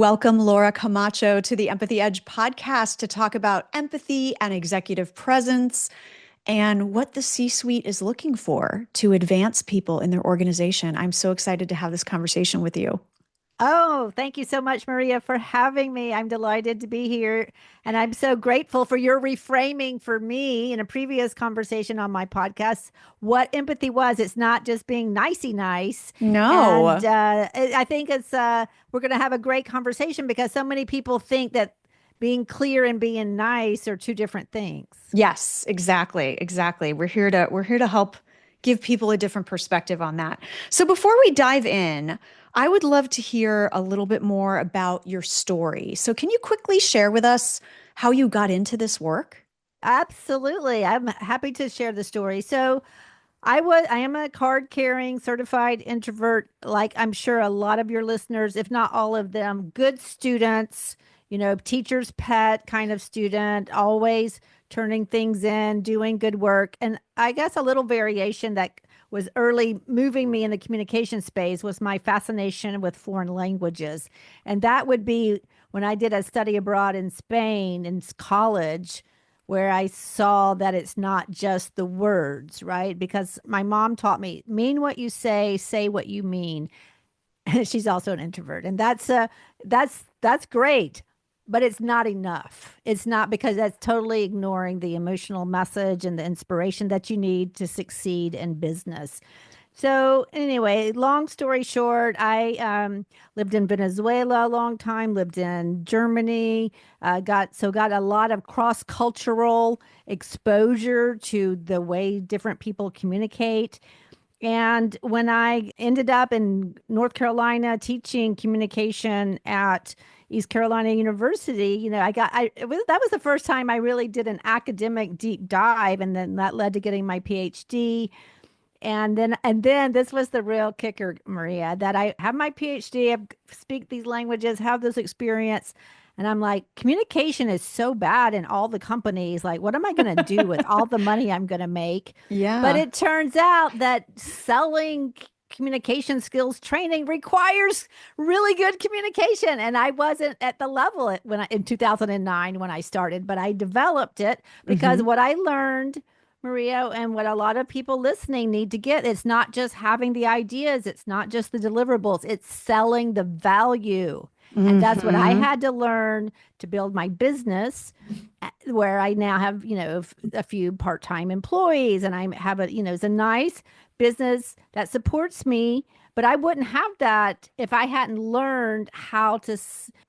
Welcome, Laura Camacho, to the Empathy Edge podcast to talk about empathy and executive presence and what the C-suite is looking for to advance people in their organization. I'm so excited to have this conversation with you. Oh, thank you so much, Maria, for having me. I'm delighted to be here. And I'm so grateful for your reframing for me in a previous conversation on my podcast what empathy was. It's not just being nicey nice. And No. I think we're going to have a great conversation because so many people think that being clear and being nice are two different things. Yes, exactly. Exactly. We're here to help give people a different perspective on that. So before we dive in, I would love to hear a little bit more about your story. So can you quickly share with us how you got into this work? Absolutely. I'm happy to share the story. So, I am a card carrying certified introvert, like I'm sure a lot of your listeners, if not all of them, good students, teacher's pet kind of student, always turning things in, doing good work. And I guess a little variation that was early moving me in the communication space was my fascination with foreign languages. And that would be when I did a study abroad in Spain in college where I saw that it's not just the words, right? Because my mom taught me, mean what you say what you mean. She's also an introvert, and that's great, but it's not enough. It's not because that's totally ignoring the emotional message and the inspiration that you need to succeed in business. So anyway, long story short, I lived in Venezuela a long time, lived in Germany, got a lot of cross cultural exposure to the way different people communicate. And when I ended up in North Carolina teaching communication at East Carolina University, that was the first time I really did an academic deep dive, and then that led to getting my PhD. And then this was the real kicker, Maria, that I have my PhD, speak these languages, have this experience. And I'm like, communication is so bad in all the companies. Like, what am I going to do with all the money I'm going to make? But Yeah. it turns out that selling communication skills training requires really good communication. And I wasn't at the level in 2009 when I started, but I developed it because Hmm. what I learned, Maria, and what a lot of people listening need to get, it's not just having the ideas, it's not just the deliverables, it's selling the value. And that's what I Hmm. had to learn to build my business, where I now have, a few part-time employees, and I have it's a nice business that supports me. But I wouldn't have that if I hadn't learned how to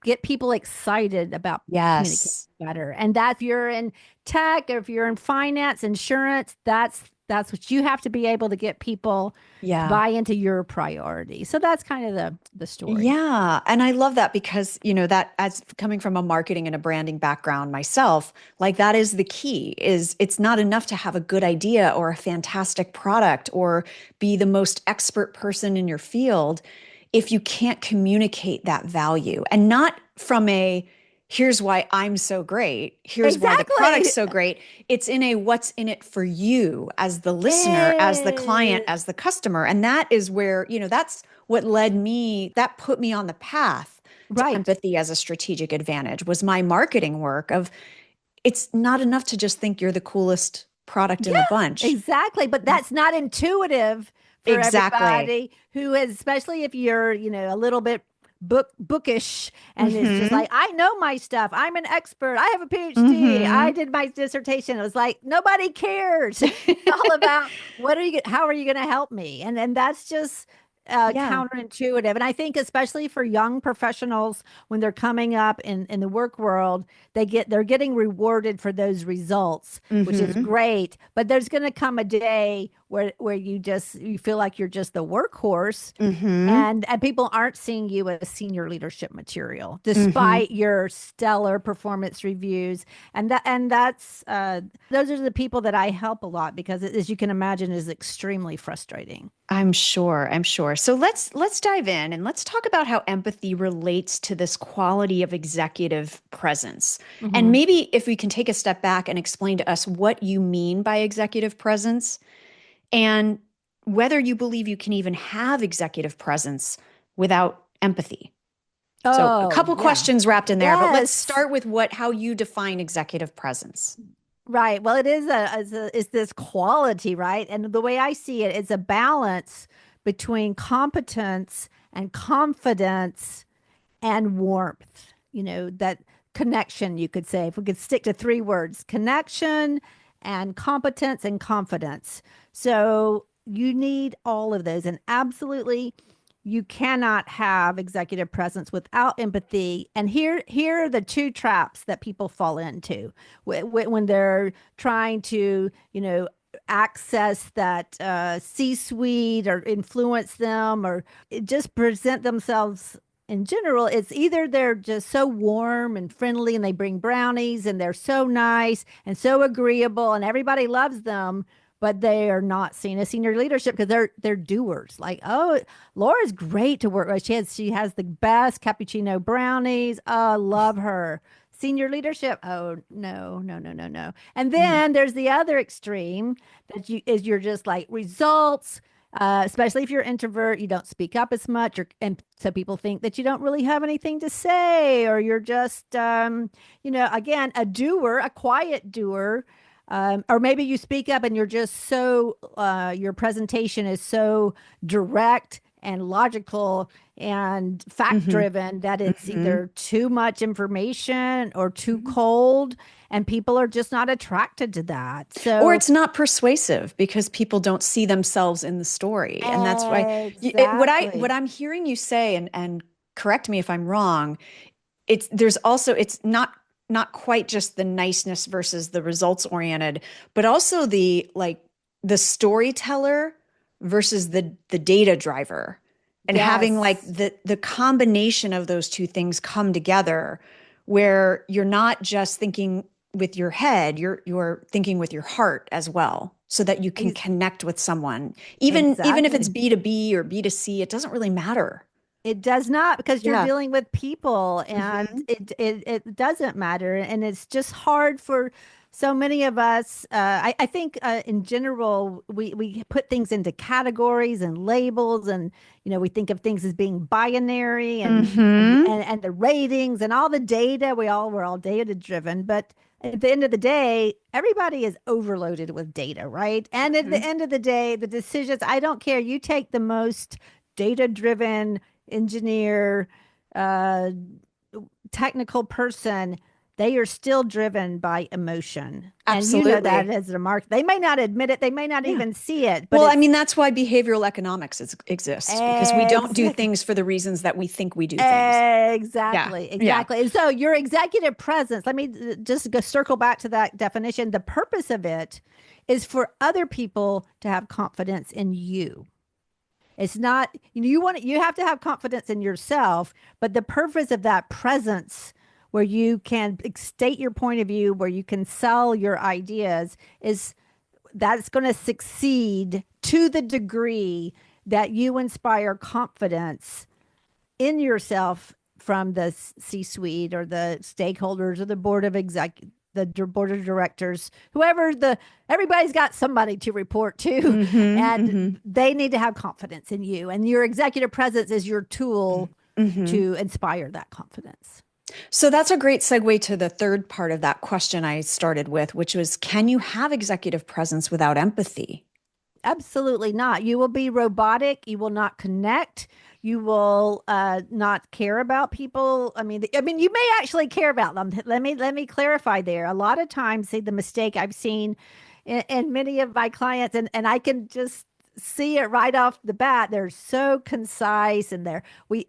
get people excited about communicating Yes. better. And that if you're in tech or if you're in finance, insurance, that's what you have to be able to get people to Yeah. buy into your priority. So that's kind of the story. Yeah. And I love that because, that as coming from a marketing and a branding background myself, like that is the key is it's not enough to have a good idea or a fantastic product or be the most expert person in your field if you can't communicate that value and not from a here's why I'm so great, here's why the product's Exactly. so great. It's in a what's in it for you as the listener, as the client, Yes. as the customer. And that is where, that's what led me, that put me on the path to Right. empathy as a strategic advantage was my marketing work of it's not enough to just think you're the coolest product Yeah, in the bunch. exactly. But that's not intuitive for Exactly. everybody who is, especially if you're, a little bit bookish and it's just Hmm. like, I know my stuff. I'm an expert. I have a PhD. I Hmm. did my dissertation. It was like, nobody cares. It's all about how are you going to help me? And that's just Yeah. counterintuitive. And I think especially for young professionals when they're coming up in the work world, they're getting rewarded for those results, which is Hmm. great. But there's going to come a day where you feel like you're just the workhorse, Hmm. and people aren't seeing you as senior leadership material Hmm. despite your stellar performance reviews. And that's those are the people that I help a lot because as you can imagine is extremely frustrating. I'm sure. I'm sure. So let's dive in and let's talk about how empathy relates to this quality of executive presence. And Hmm. maybe if we can take a step back and explain to us what you mean by executive presence and whether you believe you can even have executive presence without empathy. So a Oh, couple yeah. questions wrapped in there, but let's Yes. start with how you define executive presence. Right. Well, it is this quality, right? And the way I see it, it's a balance between competence and confidence and warmth. That connection, you could say, if we could stick to three words: connection and competence and confidence. So you need all of those. And absolutely, you cannot have executive presence without empathy. And here are the two traps that people fall into when they're trying to, access that C-suite or influence them or just present themselves in general. It's either they're just so warm and friendly and they bring brownies and they're so nice and so agreeable and everybody loves them, but they are not seen as senior leadership because they're doers. Like, oh, Laura's great to work with. She has the best cappuccino brownies. Oh, I love her. Senior leadership. Oh, no, no, no, no, no. And Mhm. then there's the other extreme that you're just like results. Especially if you're an introvert, you don't speak up as much, and so people think that you don't really have anything to say, or you're just, again, a doer, a quiet doer, or maybe you speak up and you're just so, your presentation is so direct and logical and fact Mhm. driven that it's Mhm. either too much information or too Mhm. cold, and people are just not attracted to that. Or So, it's not persuasive because people don't see themselves in the story. And that's why what exactly. I'm hearing you say, and correct me if I'm wrong, there's also it's not quite just the niceness versus the results oriented, but also the storyteller versus the data driver, and having like Yes. the combination of those two things come together, where you're not just thinking with your head, you're thinking with your heart as well, so that you can Ex- connect with someone, even if it's Exactly. B2B or B2C, it doesn't really matter. It does not, because you're Yeah. dealing with people and Hmm. it doesn't matter. And it's just hard for so many of us. I think in general, we put things into categories and labels, and we think of things as being binary, Hmm. and the ratings and all the data. We're all data driven, but at the end of the day, everybody is overloaded with data, right? And at the Hmm. end of the day, the decisions, I don't care. You take the most data driven engineer, uh, technical person, they are still driven by emotion. And you know that Absolutely. as a mark. They may not admit it, they may not Yeah. even see it, but Well, I it's mean, that's why behavioral economics exists, because we don't do exactly. things for the reasons that we think we do things. Yeah. Exactly, Yeah. exactly. And so your executive presence, let me just go circle back to that definition. The purpose of it is for other people to have confidence in you. It's not, you have to have confidence in yourself, but the purpose of that presence where you can state your point of view, where you can sell your ideas, is that's going to succeed to the degree that you inspire confidence in yourself from the C-suite or the stakeholders or the board of directors, whoever the everybody's got somebody to report to, Hmm. Hmm. and they need to have confidence in you. And your executive presence is your tool Hmm. to inspire that confidence. So that's a great segue to the third part of that question I started with, which was, can you have executive presence without empathy? Absolutely not. You will be robotic. You will not connect. You will not care about people. I mean, you may actually care about them. Let me clarify there. A lot of times, see the mistake I've seen in many of my clients, and I can just see it right off the bat. They're so concise, and we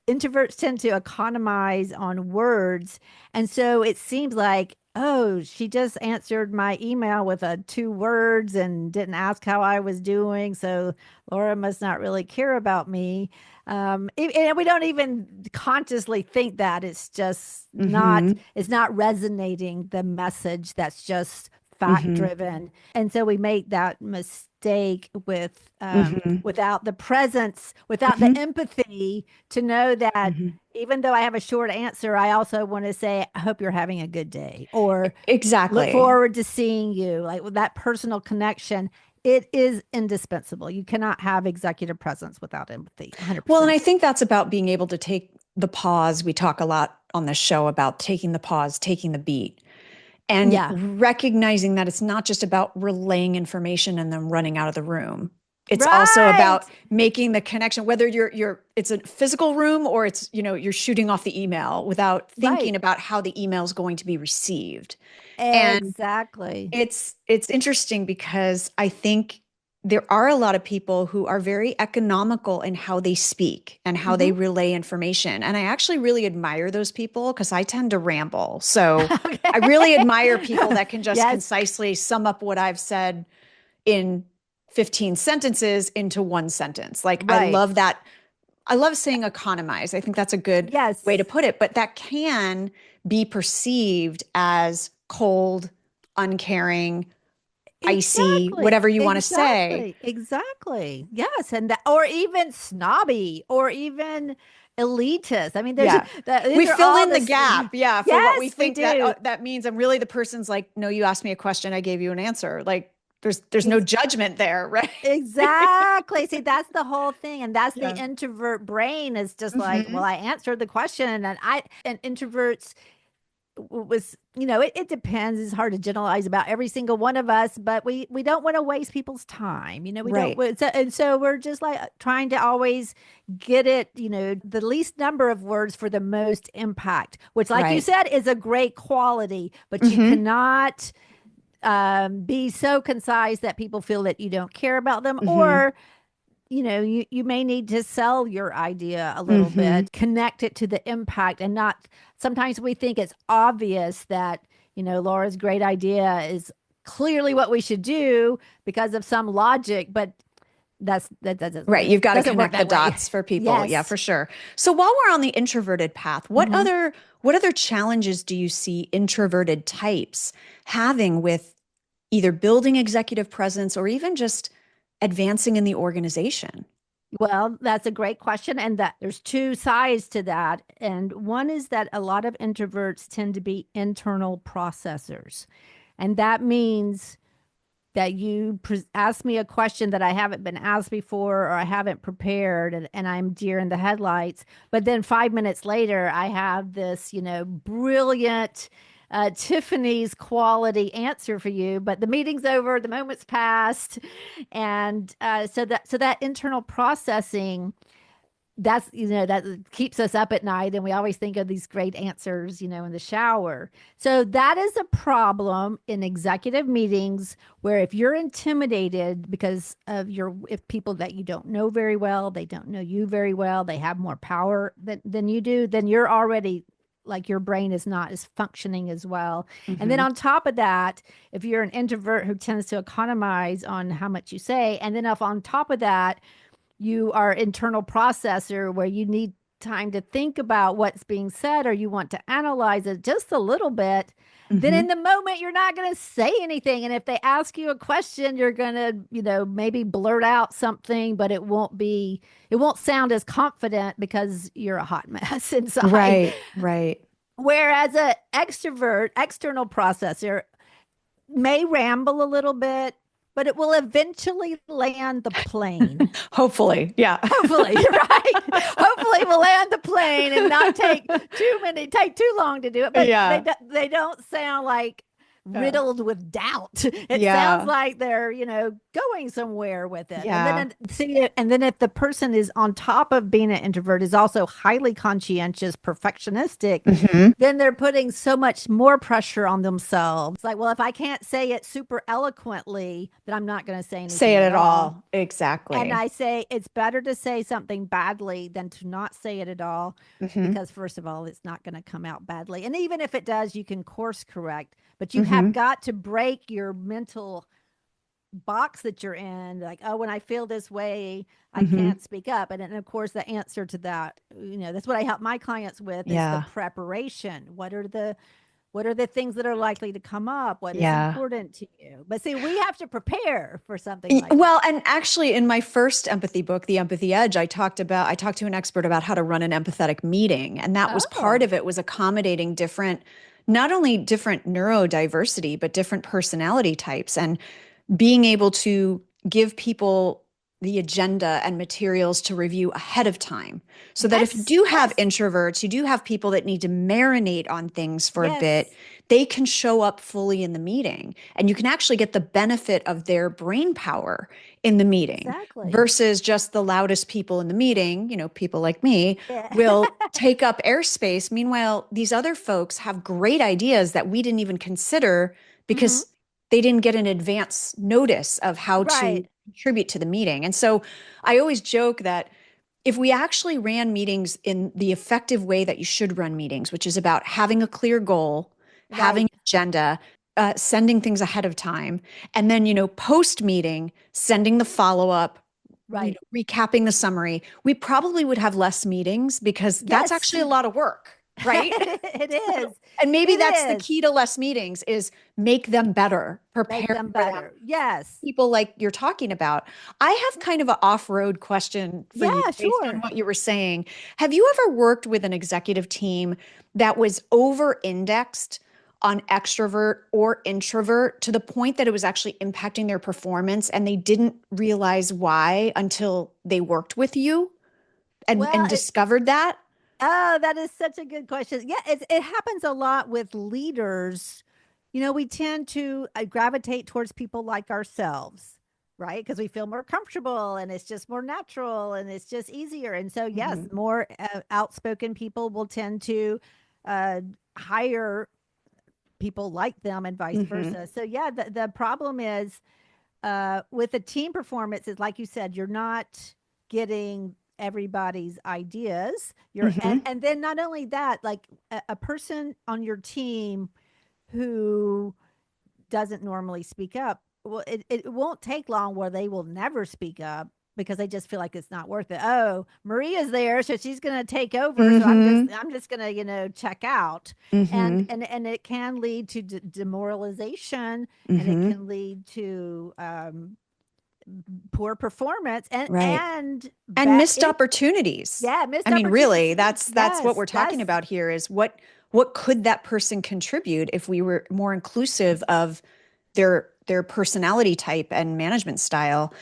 introverts tend to economize on words. And so it seems like, oh, she just answered my email with two words and didn't ask how I was doing. So Laura must not really care about me. And we don't even consciously think that. Hmm. It's not resonating the message that's just fact Hmm. driven. And so we make that mistake with Hmm. without the presence, without the Hmm. empathy to know that Hmm. even though I have a short answer, I also want to say, I hope you're having a good day, or look Exactly. forward to seeing you. Like with that personal connection, it is indispensable. You cannot have executive presence without empathy, Well, and 100%. I think that's about being able to take the pause. We talk a lot on this show about taking the pause, taking the beat, and Yeah. recognizing that it's not just about relaying information and then running out of the room. It's also Right. about making the connection, whether it's a physical room or it's, you're shooting off the email without thinking Right. about how the email is going to be received. And Exactly. it's interesting because I think there are a lot of people who are very economical in how they speak and how they Hmm. relay information. And I actually really admire those people because I tend to ramble. So I really Okay. admire people that can just Yes. concisely sum up what I've said in 15 sentences into one sentence. Like I Right. love that. I love saying economize. I think that's a good way to Yes. put it, but that can be perceived as cold, uncaring, icy, Exactly. whatever you want to say. Exactly. Exactly. Yes. And that, or even snobby, or even elitist. I mean, Yeah. these We are fill all in the this. gap, yeah, for what we Yes, we think that do. that means. And really the person's like, no, you asked me a question, I gave you an answer. Like there's no judgment there, right? Exactly. See, that's the whole thing. And that's the Yeah. introvert brain is just like, well, Hmm. I answered the question. And introverts was, it depends. It's hard to generalize about every single one of us, but we don't want to waste people's time. We don't. Right. And so we're just like trying to always get it, the least number of words for the most impact, which, like you Right. said, is a great quality, but you Hmm. cannot be so concise that people feel that you don't care about them, Hmm. or you may need to sell your idea a little Hmm. bit, connect it to the impact, and not. Sometimes we think it's obvious that Laura's great idea is clearly what we should do because of some logic, but that Right. You've got to doesn't work connect the that way. dots for people. Yeah, Yes. for sure. So while we're on the introverted path, Hmm. what other challenges do you see introverted types having with either building executive presence or even just advancing in the organization? Well, that's a great question. And that there's two sides to that. And one is that a lot of introverts tend to be internal processors. And that means that you ask me a question that I haven't been asked before, or I haven't prepared, and I'm deer in the headlights. But then 5 minutes later, I have this, brilliant Tiffany's quality answer for you. But the meeting's over, the moment's passed, and so that internal processing, that's that keeps us up at night, and we always think of these great answers in the shower. So that is a problem in executive meetings, where if you're intimidated because of your if people that you don't know very well, they don't know you very well, they have more power than you do, then you're already, like, your brain is not as functioning as well. And then Hmm. on top of that, if you're an introvert who tends to economize on how much you say, and then if on top of that you are internal processor, where you need time to think about what's being said, or you want to analyze it just a little bit, then Hmm. in the moment you're not going to say anything. And if they ask you a question, you're going to maybe blurt out something, but it won't sound as confident because you're a hot mess inside. Right, right. Whereas a extrovert external processor may ramble a little bit, but it will eventually land the plane. Hopefully. Yeah. Hopefully, right? Hopefully, we'll land the plane and not take too long to do it. But Yeah. they don't sound like Yeah. riddled with doubt. It sounds Yeah. like they're going somewhere with it. And Yeah. then see, and then if the person is on top of being an introvert is also highly conscientious, perfectionistic, Hmm. then they're putting so much more pressure on themselves. It's like, well, if I can't say it super eloquently, then I'm not going to say Say anything it at at all. all. And Exactly. I say it's better to say something badly than to not say it at all, Hmm. because, first of all, it's not going to come out badly. And even if it does, you can course correct, but you have Hmm. got to break your mental box that you're in. Like, oh, when I feel this way, I Hmm. can't speak up. And of course, the answer to that, that's what I help my clients with, is the Yeah. preparation. What are the things that are likely to come up? What is Yeah. important to you? But see, we have to prepare for something like that. Well, and actually in my first empathy book, The Empathy Edge, I talked to an expert about how to run an empathetic meeting. And that was part Oh, of it, was accommodating not only different neurodiversity, but different personality types, and being able to give people the agenda and materials to review ahead of time. So that if you Yes, do have yes, introverts, you do have people that need to marinate on things for a bit, yes, they can show up fully in the meeting and you can actually get the benefit of their brain power in the meeting exactly. versus just the loudest people in the meeting, people like me Yeah. will take up airspace. Meanwhile, these other folks have great ideas that we didn't even consider Hmm. because they didn't get an advance notice of how to Right, contribute to the meeting. And so I always joke that if we actually ran meetings in the effective way that you should run meetings, which is about having a clear goal, having right, an agenda, sending things ahead of time, and then, post meeting, sending the follow up, right. recapping the summary, we probably would have less meetings because that's Yes, actually a lot of work, right? it is. And maybe that's the It is. key to less meetings is make them better, Make prepare them for them. better. Yes. People like you're talking about. I have kind of an off-road question for you Yeah, based on sure. what you were saying. Have you ever worked with an executive team that was over-indexed on extrovert or introvert to the point that it was actually impacting their performance and they didn't realize why until they worked with you and Well, discovered that? oh, that is such a good question. Yeah, it happens a lot with leaders. We tend to gravitate towards people like ourselves, right? Because we feel more comfortable and it's just more natural and it's just easier. And so, yes, Hmm. more outspoken people will tend to uh, hire people like them and vice Hmm. versa. So, yeah, the problem is with a team performance is like you said, you're not getting everybody's ideas. You're Hmm. and then not only that, like a person on your team who doesn't normally speak up, well, it won't take long where they will never speak up because they just feel like it's not worth it. Oh, Maria's there, so she's going to take over. So Hmm. I'm just going to check out, and Hmm. it can lead to demoralization, and it Hmm. can lead to poor performance Right. and And bad missed opportunities. yeah, missed I mean, really, opportunities. that's what Yes, we're talking about here is what could that person contribute if we were more inclusive of their personality type and management style.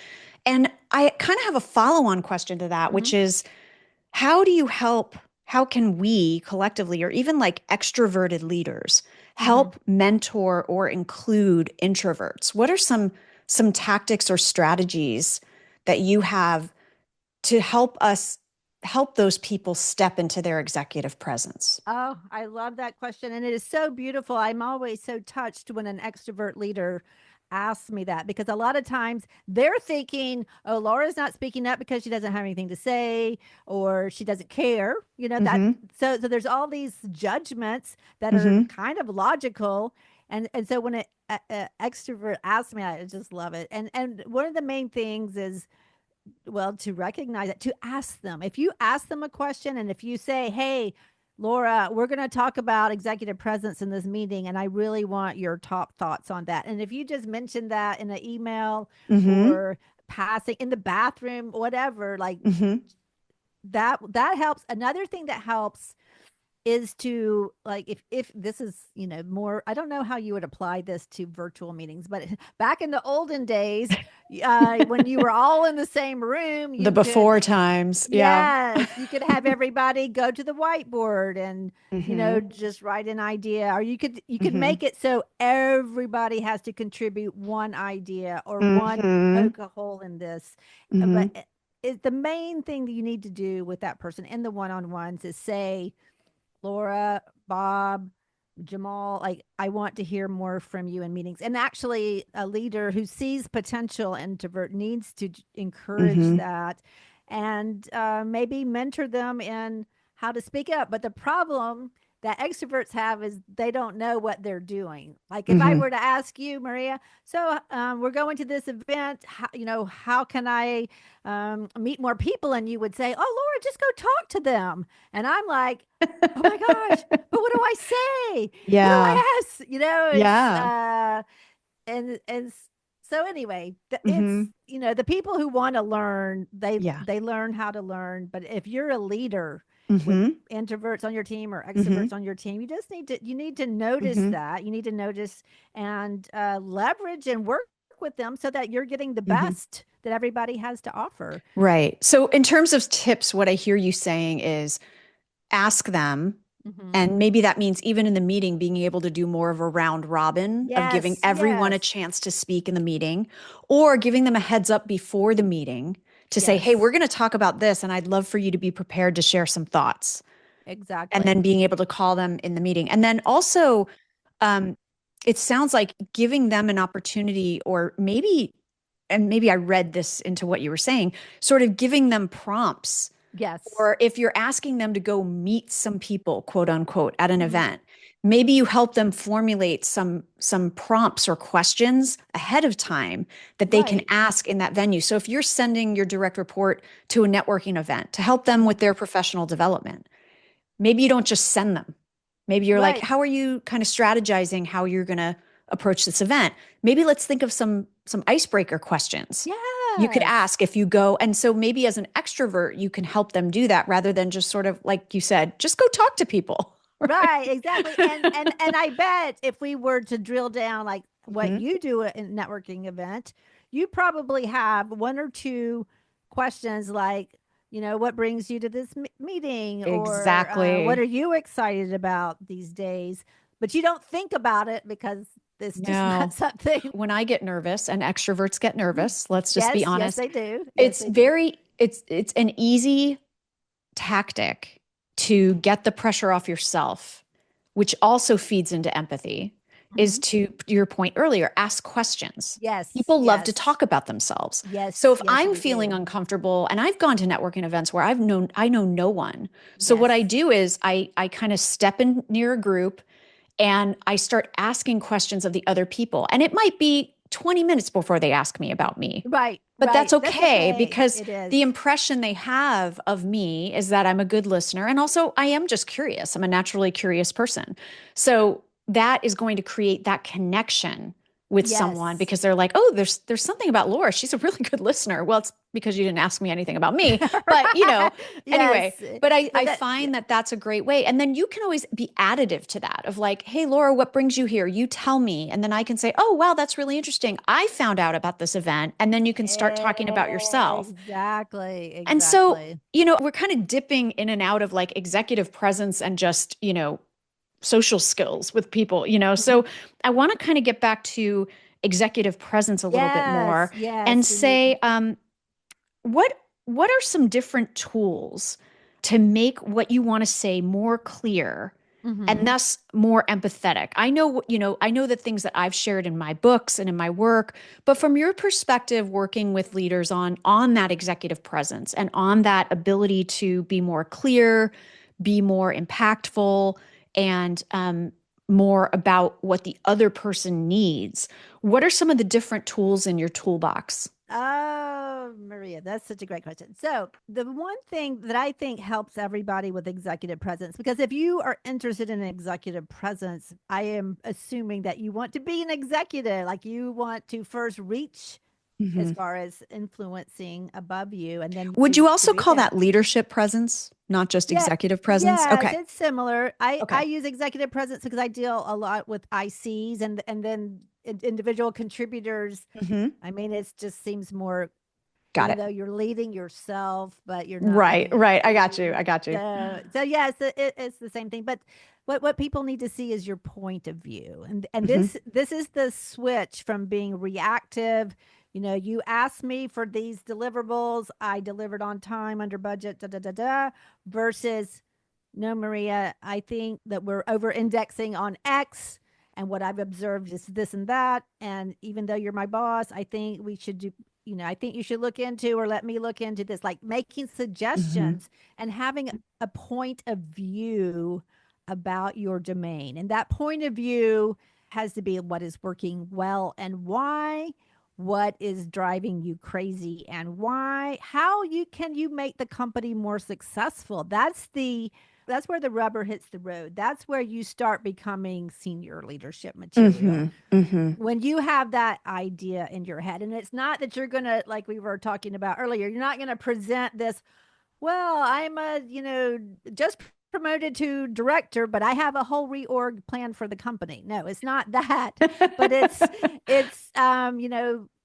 And I kind of have a follow-on question to that, mhm, which is how do you help, how can we collectively, or even like extroverted leaders, mhm. help mentor or include introverts? What are some tactics or strategies that you have to help those people step into their executive presence? Oh, I love that question. And it is so beautiful. I'm always so touched when an extrovert leader asks me that because a lot of times they're thinking, oh, Laura's not speaking up because she doesn't have anything to say or she doesn't care. That Mm-hmm. so there's all these judgments that are Mm-hmm. kind of logical. And so when an extrovert asks me, I just love it. And one of the main things is well, to recognize it, to ask them. If you ask them a question and if you say, hey, Laura, we're going to talk about executive presence in this meeting, and I really want your top thoughts on that. And if you just mention that in an email Mm-hmm. or passing in the bathroom, whatever, like Mm-hmm. that helps. Another thing that helps is to like if this is more, I don't know how you would apply this to virtual meetings, but back in the olden days, when you were all in the same room, The you before could, times. Yeah. yes, you could have everybody go to the whiteboard and Mm-hmm. just write an idea, or you could Mm-hmm. make it so everybody has to contribute one idea or one Mm-hmm. poke a hole in this. But Mm-hmm. the main thing that you need to do with that person in the one-on-ones is say, Laura, Bob, Jamal, like I want to hear more from you in meetings. And actually, a leader who sees potential introvert needs to encourage Mm-hmm. that and maybe mentor them in how to speak up. But the problem that extroverts have is they don't know what they're doing. Like if I Mm-hmm. were to ask you, Maria, so we're going to this event, how can I meet more people? And you would say, oh, Laura, just go talk to them. And I'm like, oh my gosh, but what do I say? What do Yeah. I ask? It's Yeah. and so anyway, it's Mm-hmm. the people who want to learn, they Yeah. they learn how to learn. But if you're a leader with Mm-hmm. introverts on your team or Mm-hmm. extroverts on your team, you need to notice Mm-hmm. that. You need to notice and leverage and work with them so that you're getting the Mm-hmm. best that everybody has to offer. Right. So in terms of tips, what I hear you saying is ask them. Hmm. And maybe that means even in the meeting, being able to do more of a round robin of giving Yes, everyone a yes, chance to speak in the meeting, or giving them a heads up before the meeting to say, hey, yes, we're going to talk about this, and I'd love for you to be prepared to share some thoughts. And exactly. then being able to call them in the meeting. And then also, um, it sounds like giving them an opportunity, or maybe, and maybe I read this into what you were saying, sort of giving them prompts. Yes. Or if you're asking them to go meet some people, quote unquote, at an Hmm. event, maybe you help them formulate some prompts or questions ahead of time that they can Right, ask in that venue. So if you're sending your direct report to a networking event to help them with their professional development, maybe you don't just send them. Maybe you're like, right. how are you kind of strategizing how you're going to approach this event? Maybe let's think of some icebreaker questions you could Yes. ask if you go. And so maybe as an extrovert, you can help them do that rather than just sort of like you said, just go talk to people. Right, exactly. And I bet if we were to drill down like what Mhm. you do at a networking event, you probably have one or two questions like, what brings you to this meeting, or what Exactly. are you excited about these days? But you don't think about it because it's just not No. something. When I get nervous and extroverts get nervous, let's just be Yes, yes, honest, they do. Yes, it's they do. very it's an easy tactic to get the pressure off yourself, which also feeds into empathy, is Hmm. to your point earlier, ask questions. Yes, People love to yes, talk about themselves. So yes, if yes, I'm they feeling do. uncomfortable, and I've gone to networking events where I know no one. So what I Yes. do is I kind of step in near a group and I start asking questions of the other people. And it might be 20 minutes before they ask me about me. Right, But that's right. That's okay okay. because It is. the impression they have of me is that I'm a good listener. And also, I am just curious. I'm a naturally curious person. So that is going to create that connection with someone Yes. because they're like, oh, there's something about Laura. She's a really good listener. Well, it's because you didn't ask me anything about me. But, Right. anyway, Yes. but I Yeah. find that that's a great way. And then you can always be additive to that of like, hey, Laura, what brings you here? You tell me. And then I can say, oh, wow, that's really interesting. I found out about this event. And then you can start talking about yourself. Exactly. And so, Exactly. we're kind of dipping in and out of like executive presence and just, social skills with people, Mhm. So I want to kind of get back to executive presence a little bit Yes. more and Yes. We need. say, what what are some different tools to make what you want to say more clear and Hmm. thus more empathetic? I know the things that I've shared in my books and in my work, but from your perspective working with leaders on that executive presence and on that ability to be more clear, be more impactful, and more about what the other person needs. What are some of the different tools in your toolbox? Oh, Maria, that's such a great question. So, the one thing that I think helps everybody with executive presence, because if you are interested in executive presence, I am assuming that you want to be an executive, like you want to first reach as Mhm. far as influencing above you and then Would to you to also be call there. that leadership presence, not just Yeah. executive presence? Yes, Okay. it's similar. I Okay. use executive presence because I deal a lot with ICs and then individual contributors. Hmm. I mean, it just seems more, Got even it. though you're leading yourself, but you're not Right, really right. I got you. leading. I got you. So yes, it's the same thing. But what people need to see is your point of view, and Hmm. this is the switch from being reactive. You asked me for these deliverables, I delivered on time, under budget, da da da da, versus no, Maria, I think that we're over indexing on X. And what I've observed is this and that. And even though you're my boss, I think we should do, I think you should look into, or let me look into this, like making Hmm. suggestions and having a point of view about your domain. And that point of view has to be what is working well and why, what is driving you crazy and why, how you make the company more successful. That's where the rubber hits the road. That's where you start becoming senior leadership material. Hmm. Hmm. When you have that idea in your head, and it's not that you're going to, like we were talking about earlier, you're not going to present this, well, I'm just promoted to director, but I have a whole reorg plan for the company. No, it's not that, but it's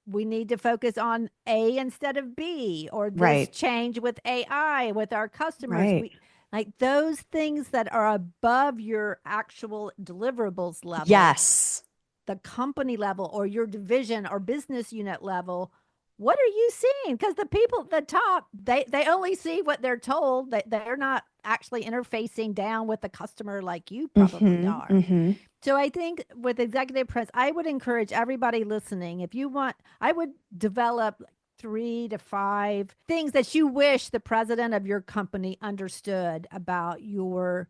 we need to focus on A instead of B, or this Right. change with AI with our customers. Right. We like those things that are above your actual deliverables level, Yes. the company level or your division or business unit level. What are you seeing? Because the people at the top, they only see what they're told. They're not actually interfacing down with the customer like you probably Mm-hmm. are. Mm-hmm. So I think with executive press, I would encourage everybody listening, if you want, I would develop 3 to 5 things that you wish the president of your company understood about your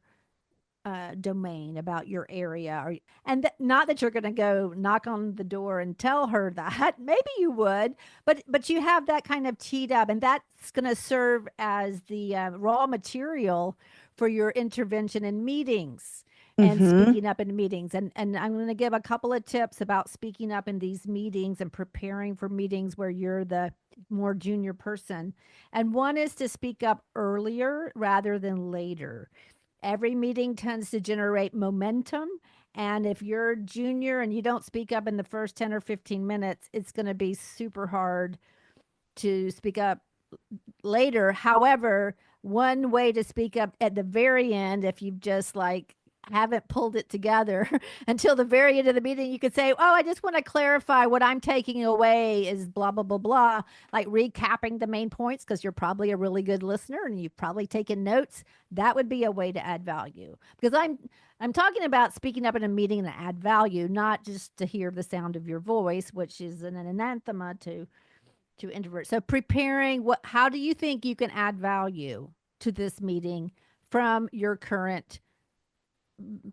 domain, about your area, or and not that you're going to go knock on the door and tell her that. Maybe you would, but you have that kind of teed up, and that's going to serve as the raw material for your intervention in meetings and Mm-hmm. speaking up in meetings. And I'm going to give a couple of tips about speaking up in these meetings and preparing for meetings where you're the more junior person. And one is to speak up earlier rather than later. Every meeting tends to generate momentum. And if you're junior and you don't speak up in the first 10 or 15 minutes, it's going to be super hard to speak up later. However, one way to speak up at the very end, if you've just like haven't pulled it together until the very end of the meeting, you could say, "Oh, I just want to clarify what I'm taking away is blah, blah, blah, blah," like recapping the main points because you're probably a really good listener and you've probably taken notes. That would be a way to add value because I'm talking about speaking up in a meeting to add value, not just to hear the sound of your voice, which is an anathema to introvert. So preparing how do you think you can add value to this meeting from your current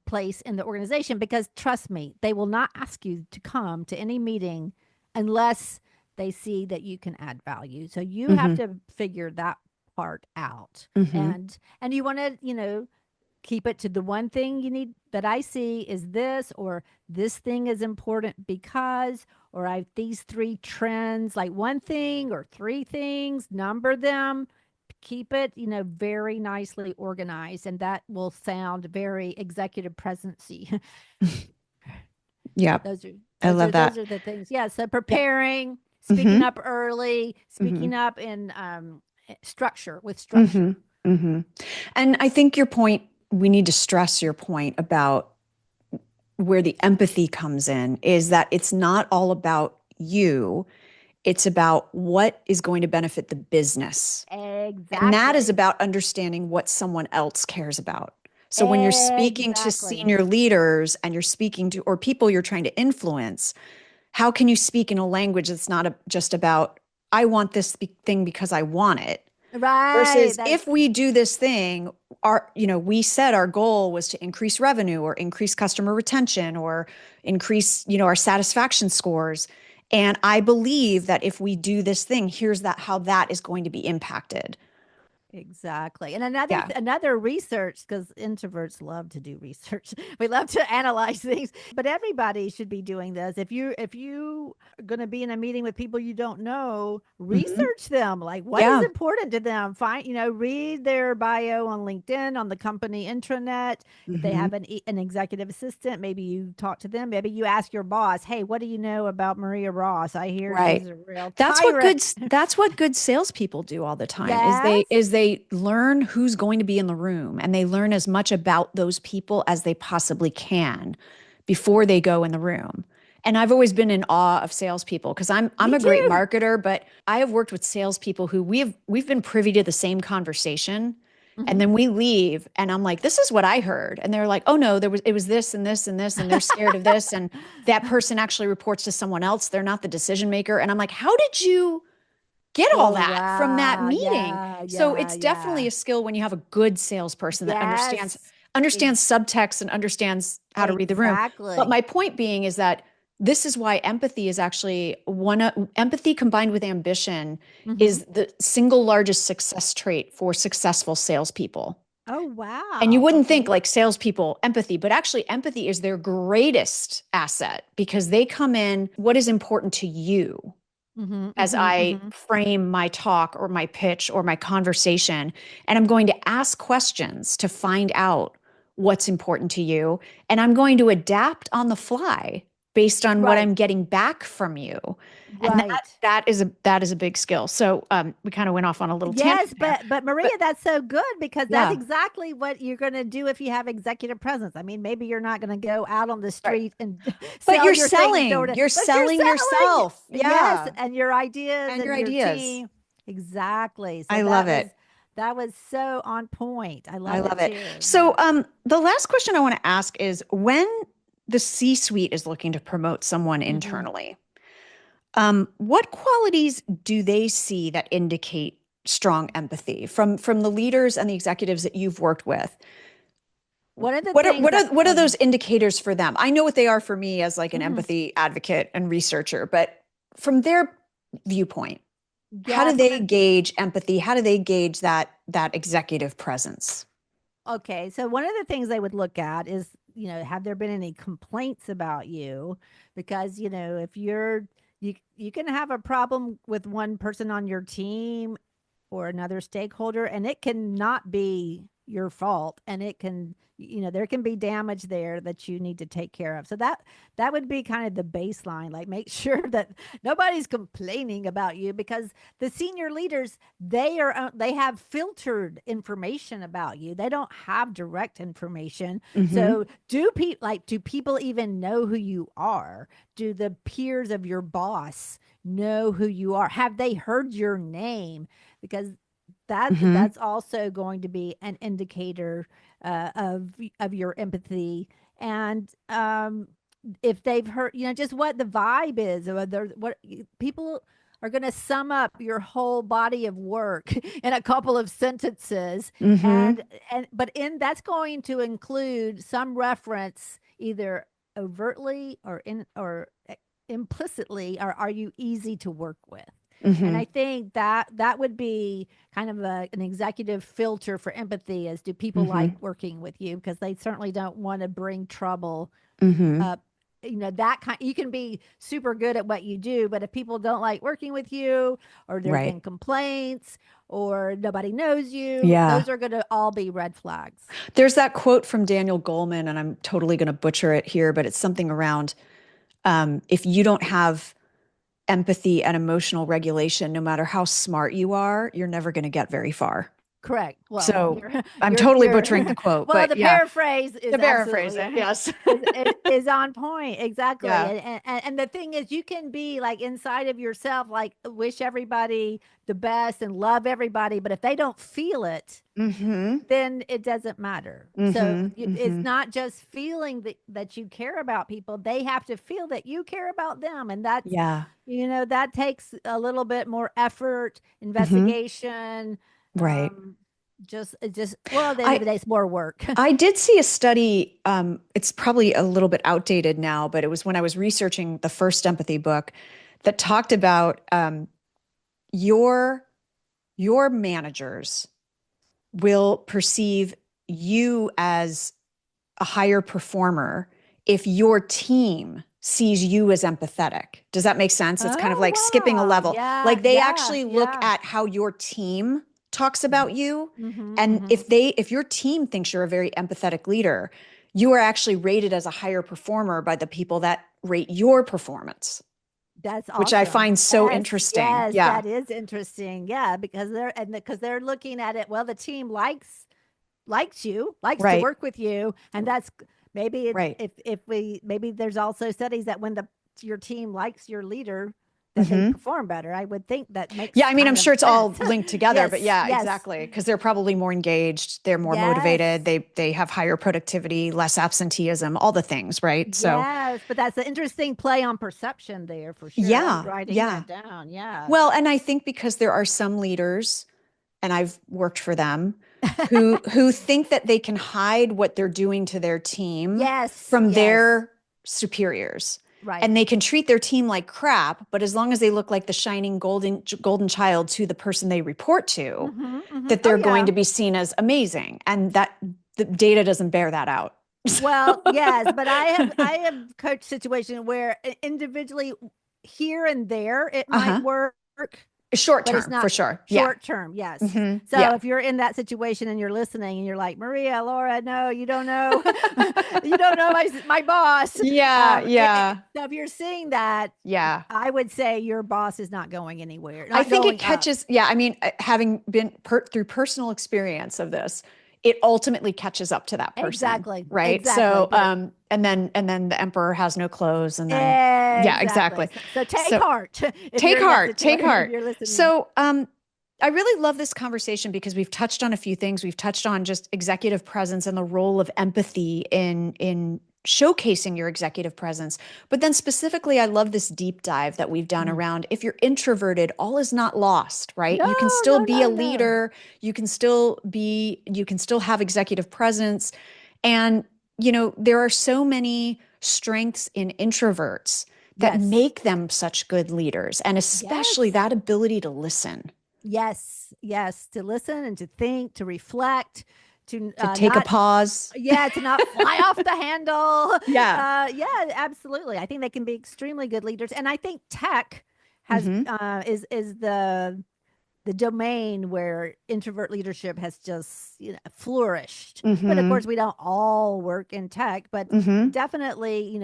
place in the organization? Because trust me, they will not ask you to come to any meeting unless they see that you can add value. So you have Mm-hmm. to figure that part out. Mm-hmm. And you want to, keep it to the one thing you need that I see is this, or this thing is important because, or I these 3 trends, like one thing or 3 things, number them, keep it, very nicely organized, and that will sound very executive presency. Yeah. those are I those are love those that. are the things. Yeah. So Yeah. preparing, speaking Mm-hmm. up early, Mm-hmm. speaking up in structure with Mm-hmm. structure. Mm-hmm. And I think your point, we need to stress your point about where the empathy comes in is that it's not all about you. It's about what is going to benefit the business. And that is Exactly. about understanding what someone else cares about. So when you're speaking to Exactly. senior leaders and you're speaking to, or people you're trying to influence, how can you speak in a language that's not just about, I want this thing because I want it? Right. Versus if That's we do this thing, we said our goal was to increase revenue or increase customer retention or increase, our satisfaction scores. And I believe that if we do this thing, here's that how that is going to be impacted. exactly. And another Yeah. another research, because introverts love to do research. We love to analyze things, but everybody should be doing this. If you are going to be in a meeting with people you don't know, Hmm. research them. Like what is Yeah. important to them? Find, read their bio on LinkedIn, on the company intranet. If they Hmm. have an executive assistant, maybe you talk to them. Maybe you ask your boss, "Hey, what do you know about Maria Ross? I hear she's Right. a real That's what good tyrant." that's what good salespeople do all the time is they Yes. is they learn who's going to be in the room and they learn as much about those people as they possibly can before they go in the room. And I've always been in awe of salespeople because I'm Me a great too. marketer, but I have worked with salespeople who we've been privy to the same conversation. And Mhm. then we leave and I'm like, this is what I heard. And they're like, oh no, it was this and this and this, and they're scared of this. And that person actually reports to someone else. They're not the decision maker. And I'm like, how did you get all Oh, that from that wow. meeting? Yeah, So yeah, it's definitely yeah. a skill when you have a good salesperson that Yes. understands Ex- subtext and understands how to read the room. But exactly. my point being is that this is why empathy is actually empathy combined with ambition Hmm. is the single largest success trait for successful salespeople. Oh, And you wow. wouldn't think Okay. like salespeople, empathy, but actually, empathy is their greatest asset because they come in, what is important to you Hmm. as Hmm. I Hmm. frame my talk or my pitch or my conversation. And I'm going to ask questions to find out what's important to you. And I'm going to adapt on the fly based on what Right. I'm getting back from you. And Right. that is a big skill. So we kind of went off on a little Yes, tangent there. but Maria, But that's so good because that's yeah, exactly what you're going to do if you have executive presence. I mean, maybe you're not going to go out on the right. street and But sell you're your things selling. door to, You're but you're selling selling. yourself. Yes, Yeah. and your ideas And your and your ideas. team. Exactly. So I love it. that was so on point. I I love it love it. too. Yeah. So the last question I want to ask is when the C-suite is looking to promote someone Hmm. internally, what qualities do they see that indicate strong empathy from the leaders and the executives that you've worked with? One of the What are things what that are what are those indicators for them? I know what they are for me as like an mhm. empathy advocate and researcher, but from their viewpoint, how do Yes, one they of gauge empathy? How do they gauge that executive presence? Okay, so one of the things they would look at is, have there been any complaints about you? Because, if you can have a problem with one person on your team or another stakeholder, and it can not be your fault, and it can, there can be damage there that you need to take care of. So that would be kind of the baseline, like make sure that nobody's complaining about you because the senior leaders they have filtered information about you. They don't have direct information. Hmm. So do people even know who you are? Do the peers of your boss know who you are? Have they heard your name? Because Hmm. that's also going to be an indicator of your empathy. And if they've heard, just what the vibe is, or what people are going to sum up your whole body of work in a couple of sentences. Hmm. And but in that's going to include some reference either overtly or in or implicitly, or are you easy to work with? And Hmm. I think that would be kind of an executive filter for empathy, as do people like Hmm. working with you, because they certainly don't want to bring trouble Hmm. up. That kind, you can be super good at what you do, but if people don't like working with you, or there have Right. been complaints, or nobody knows you, Yeah. those are going to all be red flags. There's that quote from Daniel Goleman, and I'm totally going to butcher it here, but it's something around if you don't have empathy and emotional regulation, no matter how smart you are, you're never going to get very far. Correct. Well, So you're I'm totally you're butchering the quote, well, but the yeah, paraphrase to is paraphrase absolutely it, yes. is on point. Exactly. Yeah. And the thing is you can be like inside of yourself, like wish everybody the best and love everybody, but if they don't feel it, Mm-hmm. then it doesn't matter. So Mm-hmm. it's Mm-hmm. not just feeling that you care about people. They have to feel that you care about them. And Yeah. that takes a little bit more effort, Mm-hmm. investigation. Right. Um, well, at the end of I the day, it's more work. I did see a study, it's probably a little bit outdated now, but it was when I was researching the first empathy book that talked about your your managers will perceive you as a higher performer if your team sees you as empathetic. Does that make sense? It's kind of like Oh, skipping a wow. level. Yeah, Like they yeah, actually look yeah. at how your team talks about you. Mm-hmm, And mm-hmm. if your team thinks you're a very empathetic leader, you are actually rated as a higher performer by the people that rate your performance, That's which I awesome. find so Yes, interesting. yes, Yeah. that is interesting. Yeah, because they're looking at it. Well, the team likes you, likes to Right. work with you, and that's maybe it's Right. if we maybe there's also studies that when the your team likes your leader, that they Hmm. perform better. I would think that Yeah, makes I mean, I'm kind of sure it's all sense. linked together, but Yes, yeah, yes, exactly. Because they're probably more engaged, they're more motivated, yes. they have higher productivity, less absenteeism, all the things, right? So, Yes, but that's an interesting play on perception there for sure. I'm yeah, writing yeah. that down. Yes. Well, and I think because there are some leaders, and I've worked for them, who think that they can hide what they're doing to their team Yes, from yes. their superiors. Right. And they can treat their team like crap, but as long as they look like the shining golden child to the person they report to, Mm-hmm, mm-hmm. that Oh they're going yeah. to be seen as amazing. And that the data doesn't bear that out. Well, yes, but I have coached situation where individually here and there it might Uh-huh. work. Short but it's term, for not sure. Yeah. short term. Yes. So Yeah. if you're in that situation and you're listening and you're like, Maria, Laura, no, you don't know, you don't know my boss. Yeah. Yeah. So if you're seeing that, Yeah. I would say your boss is not going anywhere, I not think it going up. catches, yeah, I mean, having been through personal experience of this, it ultimately catches up to that person, Exactly. right? Exactly. So, There. and then the emperor has no clothes, and then, yeah, Exactly. exactly. So take So heart if take you're in that heart, take situation, if heart. you're listening. So, I really love this conversation because we've touched on a few things. We've touched on just executive presence and the role of empathy in showcasing your executive presence. But then specifically, I love this deep dive that we've done Mm. around if you're introverted, all is not lost, right? No, You can still no, be no, a no. leader, you can still have executive presence. And, there are so many strengths in introverts that Yes. make them such good leaders, and especially Yes. that ability to listen, Yes. Yes. To listen and to think, to reflect, to to take a not, pause. yeah, to not fly off the handle. Yeah. Yeah, absolutely. I think they can be extremely good leaders. And I think tech has Hmm. is the domain where introvert leadership has just flourished. But of Hmm. course, we don't all work in tech, but Hmm. definitely,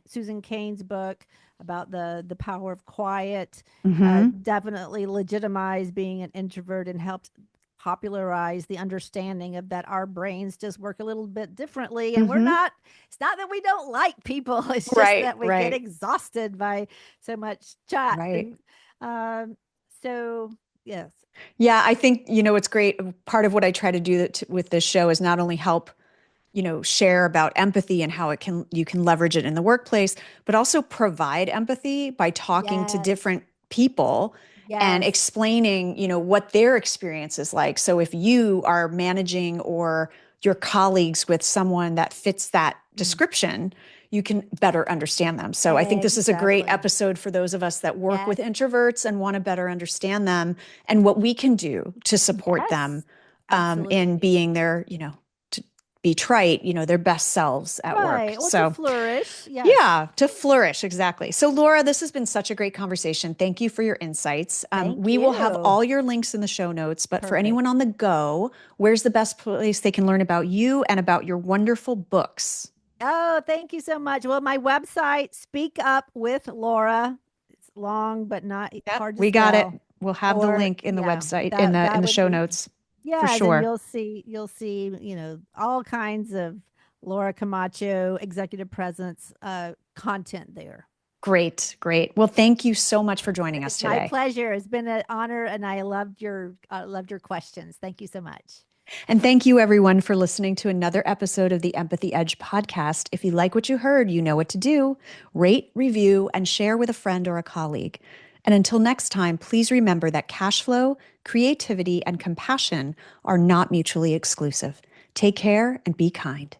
Susan Cain's book about the power of quiet Hmm. definitely legitimized being an introvert and helped popularize the understanding of that our brains just work a little bit differently and we're Hmm. not it's not that we don't like people, it's just Right, that we get right, exhausted by so much chat right. and so yes. Yeah, I think, it's great. Part of what I try to do with this show is not only help, share about empathy and how you can leverage it in the workplace, but also provide empathy by talking to Yes. different people and Yes. explaining, what their experience is like. So if you are managing or your colleagues with someone that fits that Mm. description, you can better understand them. So I think this is a great Exactly. episode for those of us that work with Yes. introverts and want to better understand them and what we can do to support them Yes. in Absolutely. being their, to be trite, their best selves at work. Right. Well, to So, flourish. Yes. yeah, to flourish. Exactly. So, Laura, this has been such a great conversation. Thank you for your insights. Thank We will have you. all your links in the show notes, but for anyone Perfect. on the go, where's the best place they can learn about you and about your wonderful books? Oh, thank you so much. Well, my website, Speak Up with Laura. It's long but not Yep, hard to we got it. spell. We'll have the Or link in the yeah, website in that the would show be notes for yes, and sure. you'll see, all kinds of Laura Camacho executive presence content there. Great, great. Well, thank you so much for joining us It's my today. pleasure. It's been an honor, and I loved your questions. Thank you so much. And thank you, everyone, for listening to another episode of the Empathy Edge podcast. If you like what you heard, you know what to do: rate, review, and share with a friend or a colleague. And until next time, please remember that cash flow, creativity, and compassion are not mutually exclusive. Take care and be kind.